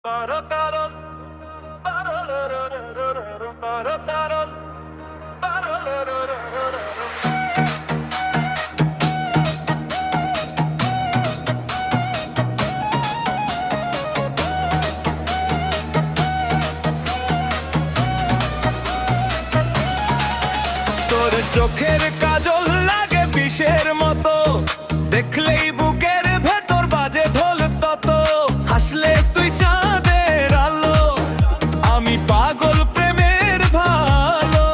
তোর চোখের কাজল লাগে বিষের মতো, দেখলেই বুকের ভেতর বাজে ঢোল তত। হাসলে তুই চাঁদের আলো, আমি পাগল প্রেমের ভালো।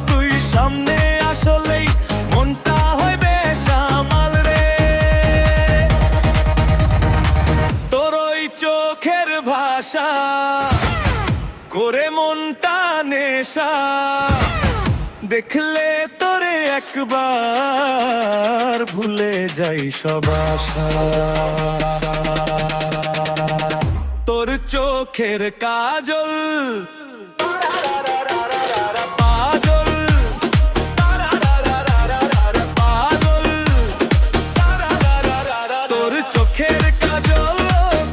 তুই সামনে আসলেই মনটা হয় বেসামাল রে। তোর ওই চোখের ভাষা করে মনটা নেশা, দেখলে তোরে একবার ভুলে যাই সব আশা। তোর চোখের কাজল পাগল, পাগল। তোর চোখের কাজল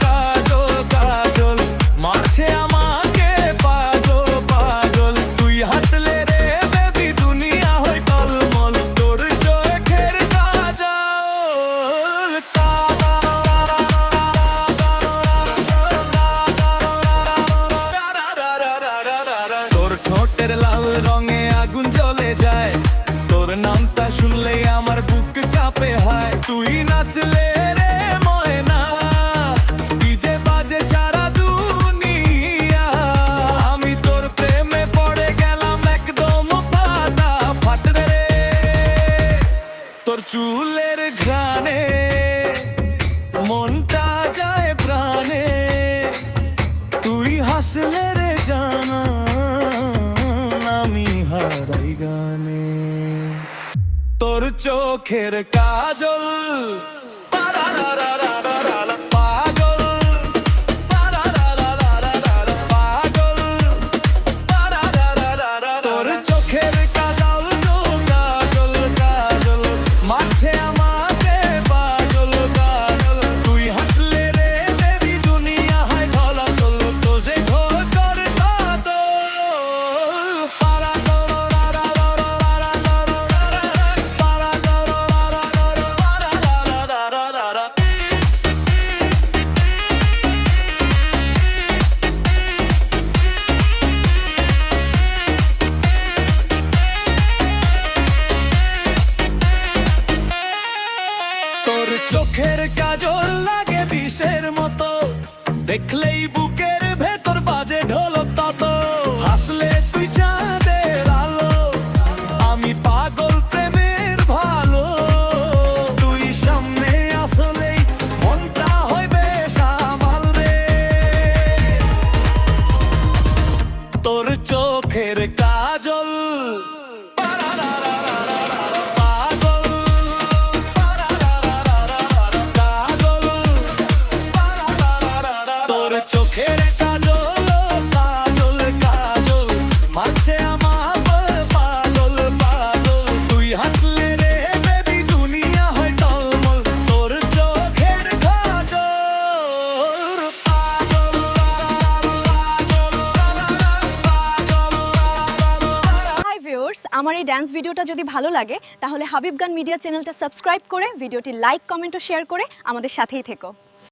কাজল কাজল মারছে আমাকে পাগল পাগল। তুই হাঁটলে রে বেবি দুনিয়া হয় টলমল। তোর চোখের কাজল তোর ঠোঁটের লাল রঙে আগুন জ্বলে যায়। তোর নামটা শুনলেই আমার বুক কাঁপে হায়। তুই নাচলে রে ময়না, ডিজে বাজে সারা দুনিয়া। আমি তোর প্রেমে পড়ে গেলাম একদম ফাটা ফাট রে। তোর চুলের ঘ্রাণে মনটা যায় প্রাণে। তুই হাসলে রে জানা, আমি হারাই গানে। তোর চোখের কাজল পাগল, পাগল। তোর চোখের কাজল কাজল কাজল মারছে আমাকে পাগল পাগল। তুই হাঁটলে রে বেবি দুনিয়া হয় ঢলাঢল। তো যে ঘোর তত তোর চোখের কাজল লাগে বিষের মতো, দেখলেই বুকের ভেতর বাজে ঢোল তত। হাসলে তুই চাঁদের আলো, আমি পাগল প্রেমের ভালো। তুই সামনে আসলেই মনটা হয় বেসামাল রে। তোর চোখের কাজল চোখের কাজল কাজল কাজল মারছে আমার পাগল পাগল। তুই হাঁটলে রে বেবি দুনিয়া হয় টলমল। তোর চোখের কাজল পাগল। হাই ভিউয়ার্স, আমার এই ডান্স ভিডিওটা যদি ভালো লাগে তাহলে হাবিব গান মিডিয়া চ্যানেলটা সাবস্ক্রাইব করে ভিডিওটি লাইক কমেন্ট ও শেয়ার করে আমাদের সাথেই থেকো।